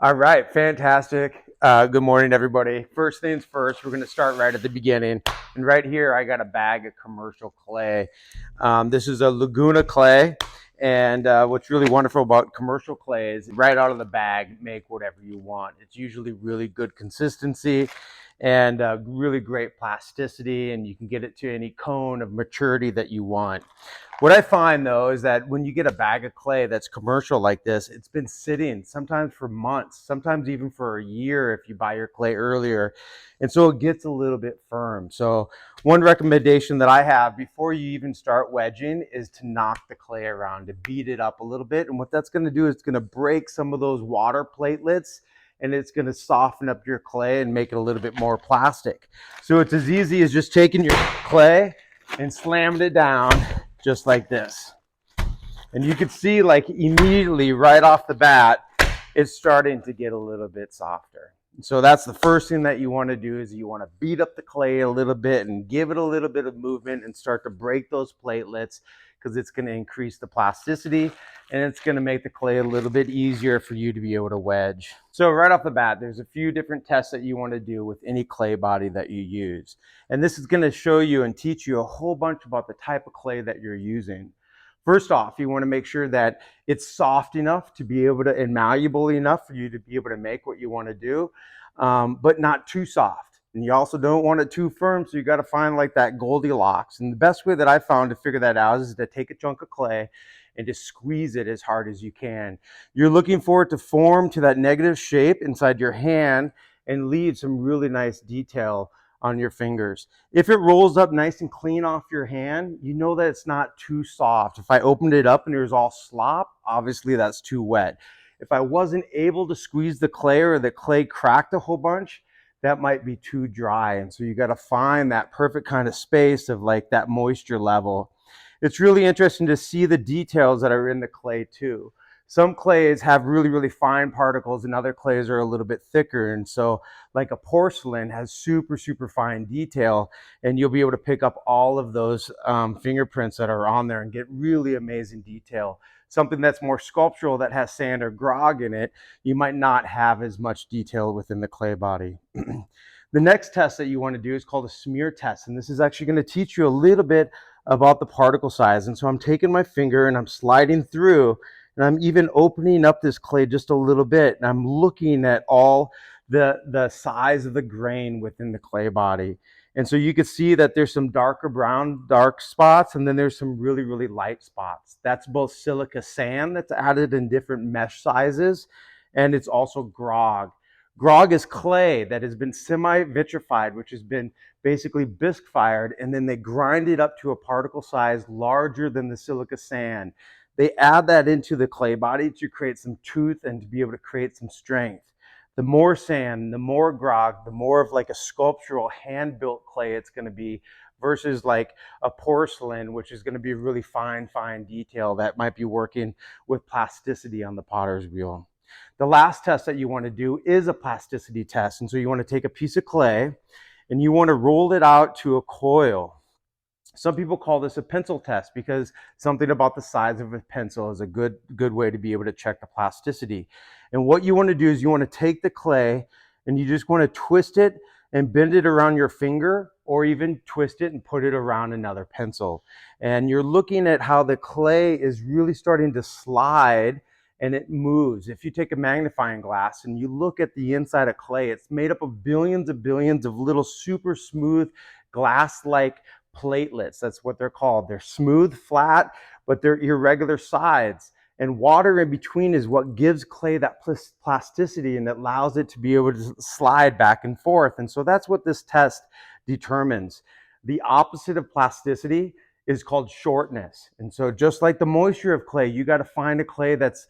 All right, fantastic. Good morning, everybody. First things first, we're going to start right at the beginning. And right here, I got a bag of commercial clay. This is a Laguna clay. And what's really wonderful about commercial clay is right out of the bag, make whatever you want. It's usually really good consistency and really great plasticity, and you can get it to any cone of maturity that you want. What I find though is that when you get a bag of clay that's commercial like this, it's been sitting sometimes for months, sometimes even for a year if you buy your clay earlier. And so it gets a little bit firm. So one recommendation that I have before you even start wedging is to knock the clay around, to beat it up a little bit. And what that's going to do is it's going to break some of those water platelets, and it's going to soften up your clay and make it a little bit more plastic. So it's as easy as just taking your clay and slamming it down just like this. And you can see like immediately right off the bat, it's starting to get a little bit softer. So that's the first thing that you want to do is you want to beat up the clay a little bit and give it a little bit of movement and start to break those platelets, because it's going to increase the plasticity and it's going to make the clay a little bit easier for you to be able to wedge. So right off the bat, there's a few different tests that you want to do with any clay body that you use. And this is going to show you and teach you a whole bunch about the type of clay that you're using. First off, you want to make sure that it's soft enough to be able to, and malleable enough for you to be able to make what you want to do, but not too soft. And you also don't want it too firm, so you got to find like that Goldilocks. And the best way that I found to figure that out is to take a chunk of clay and just squeeze it as hard as you can. You're looking for it to form to that negative shape inside your hand and leave some really nice detail on your fingers. If it rolls up nice and clean off your hand, you know that it's not too soft. If I opened it up and it was all slop, obviously that's too wet. If I wasn't able to squeeze the clay, or the clay cracked a whole bunch, that might be too dry. And so you got to find that perfect kind of space of like that moisture level. It's really interesting to see the details that are in the clay too. Some clays have really, really fine particles, and other clays are a little bit thicker. And so like a porcelain has super, super fine detail, and you'll be able to pick up all of those fingerprints that are on there and get really amazing detail. Something that's more sculptural, that has sand or grog in it, you might not have as much detail within the clay body. The next test that you want to do is called a smear test. And this is actually going to teach you a little bit about the particle size. And so I'm taking my finger and I'm sliding through, and I'm even opening up this clay just a little bit. And I'm looking at all the size of the grain within the clay body. And so you can see that there's some darker brown, dark spots, and then there's some really, really light spots. That's both silica sand that's added in different mesh sizes, and it's also grog. Grog is clay that has been semi-vitrified, which has been basically bisque fired, and then they grind it up to a particle size larger than the silica sand. They add that into the clay body to create some tooth and to be able to create some strength. The more sand, the more grog, the more of like a sculptural hand-built clay it's going to be, versus like a porcelain, which is going to be really fine, fine detail that might be working with plasticity on the potter's wheel. The last test that you want to do is a plasticity test. And so you want to take a piece of clay and you want to roll it out to a coil. Some people call this a pencil test because something about the size of a pencil is a good way to be able to check the plasticity. And what you want to do is you want to take the clay and you just want to twist it and bend it around your finger, or even twist it and put it around another pencil. And you're looking at how the clay is really starting to slide and it moves. If you take a magnifying glass and you look at the inside of clay, it's made up of billions of little super smooth glass-like platelets. That's what they're called. They're smooth, flat, but they're irregular sides. And water in between is what gives clay that plasticity and allows it to be able to slide back and forth. And so that's what this test determines. The opposite of plasticity is called shortness. And so just like the moisture of clay, you got to find a clay that's,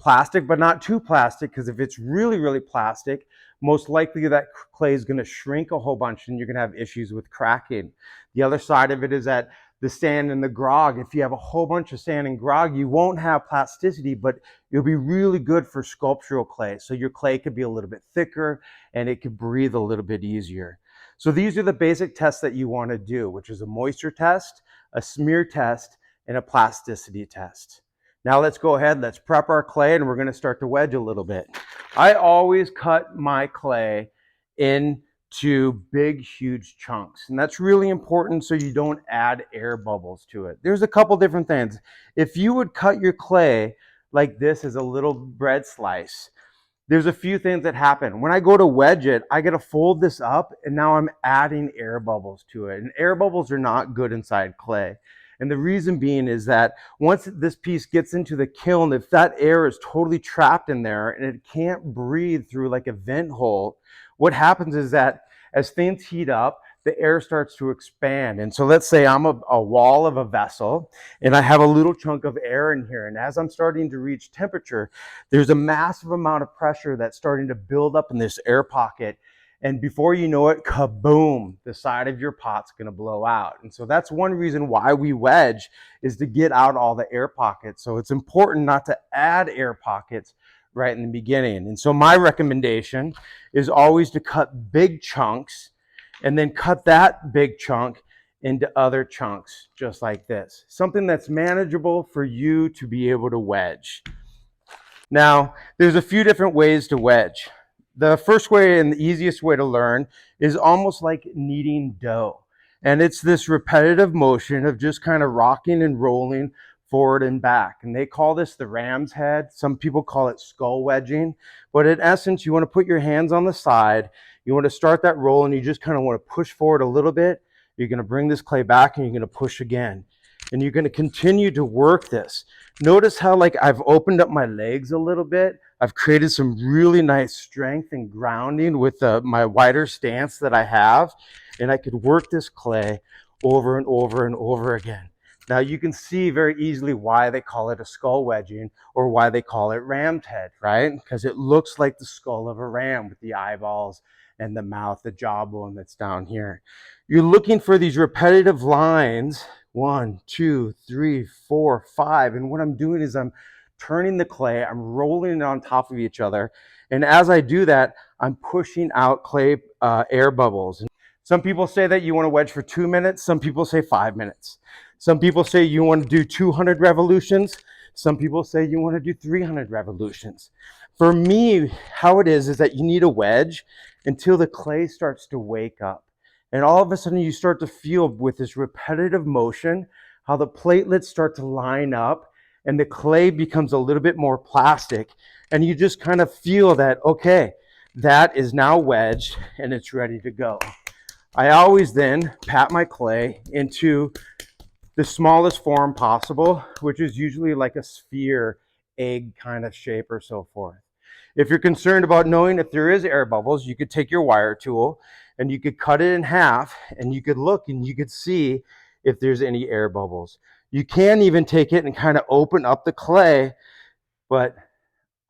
plastic, but not too plastic, because if it's really, really plastic, most likely that clay is going to shrink a whole bunch and you're going to have issues with cracking. The other side of it is that the sand and the grog, if you have a whole bunch of sand and grog, you won't have plasticity, but it'll be really good for sculptural clay. So your clay could be a little bit thicker and it could breathe a little bit easier. So these are the basic tests that you want to do, which is a moisture test, a smear test, and a plasticity test. Now let's go ahead, let's prep our clay, and we're gonna start to wedge a little bit. I always cut my clay into big, huge chunks. And that's really important so you don't add air bubbles to it. There's a couple different things. If you would cut your clay like this as a little bread slice, there's a few things that happen. When I go to wedge it, I got to fold this up, and now I'm adding air bubbles to it. And air bubbles are not good inside clay. And the reason being is that once this piece gets into the kiln, if that air is totally trapped in there and it can't breathe through like a vent hole, what happens is that as things heat up, the air starts to expand. And so let's say I'm a wall of a vessel and I have a little chunk of air in here. And as I'm starting to reach temperature, there's a massive amount of pressure that's starting to build up in this air pocket. And before you know it, kaboom, the side of your pot's gonna blow out. And so that's one reason why we wedge, is to get out all the air pockets. So it's important not to add air pockets right in the beginning. And so my recommendation is always to cut big chunks and then cut that big chunk into other chunks, just like this. Something that's manageable for you to be able to wedge. Now, there's a few different ways to wedge. The first way and the easiest way to learn is almost like kneading dough. And it's this repetitive motion of just kind of rocking and rolling forward and back. And they call this the ram's head. Some people call it skull wedging. But in essence, you want to put your hands on the side. You want to start that roll, and you just kind of want to push forward a little bit. You're going to bring this clay back, and you're going to push again. And you're going to continue to work this. Notice how like I've opened up my legs a little bit. I've created some really nice strength and grounding with my wider stance that I have. And I could work this clay over and over and over again. Now you can see very easily why they call it a skull wedging, or why they call it ram's head, right? Because it looks like the skull of a ram with the eyeballs and the mouth, the jawbone that's down here. You're looking for these repetitive lines, 1, 2, 3, 4, 5. And what I'm doing is I'm turning the clay, I'm rolling it on top of each other. And as I do that, I'm pushing out clay air bubbles. Some people say that you want to wedge for 2 minutes. Some people say 5 minutes. Some people say you want to do 200 revolutions. Some people say you want to do 300 revolutions. For me, how it is that you need a wedge until the clay starts to wake up. And all of a sudden you start to feel with this repetitive motion how the platelets start to line up and the clay becomes a little bit more plastic. And you just kind of feel that, okay, that is now wedged and it's ready to go. I always then pat my clay into the smallest form possible, which is usually like a sphere, egg kind of shape or so forth. If you're concerned about knowing if there is air bubbles, you could take your wire tool and you could cut it in half, and you could look and you could see if there's any air bubbles. You can even take it and kind of open up the clay, but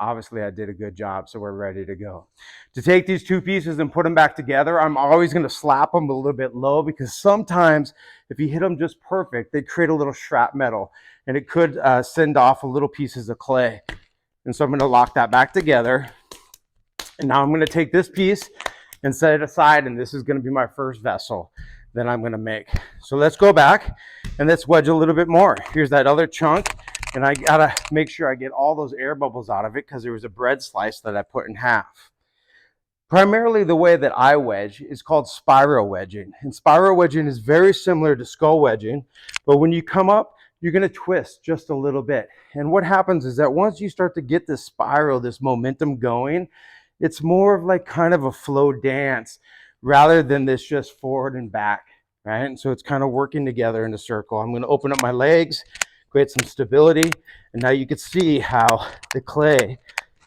obviously I did a good job, so we're ready to go. To take these two pieces and put them back together, I'm always going to slap them a little bit low, because sometimes if you hit them just perfect, they create a little shrapnel, and it could send off little pieces of clay. And so I'm going to lock that back together. And now I'm going to take this piece and set it aside, and this is going to be my first vessel that I'm going to make. So let's go back and let's wedge a little bit more. Here's that other chunk, and I got to make sure I get all those air bubbles out of it, because there was a bread slice that I put in half. Primarily the way that I wedge is called spiral wedging. And spiral wedging is very similar to skull wedging, but when you come up, you're going to twist just a little bit. And what happens is that once you start to get this spiral, this momentum going, it's more of like kind of a flow dance rather than this just forward and back, right? And so it's kind of working together in a circle. I'm going to open up my legs, create some stability, and now you can see how the clay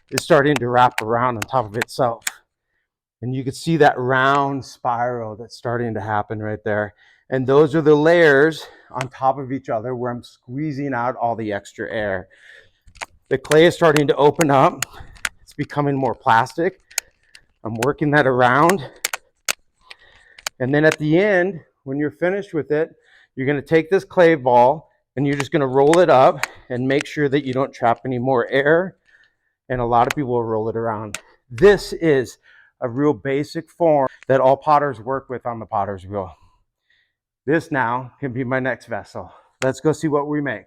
is starting to wrap around on top of itself. And you can see that round spiral that's starting to happen right there. And those are the layers on top of each other where I'm squeezing out all the extra air. The clay is starting to open up. It's becoming more plastic. I'm working that around. And then at the end, when you're finished with it, you're going to take this clay ball and you're just going to roll it up and make sure that you don't trap any more air. And a lot of people will roll it around. This is a real basic form that all potters work with on the potter's wheel. This now can be my next vessel. Let's go see what we make.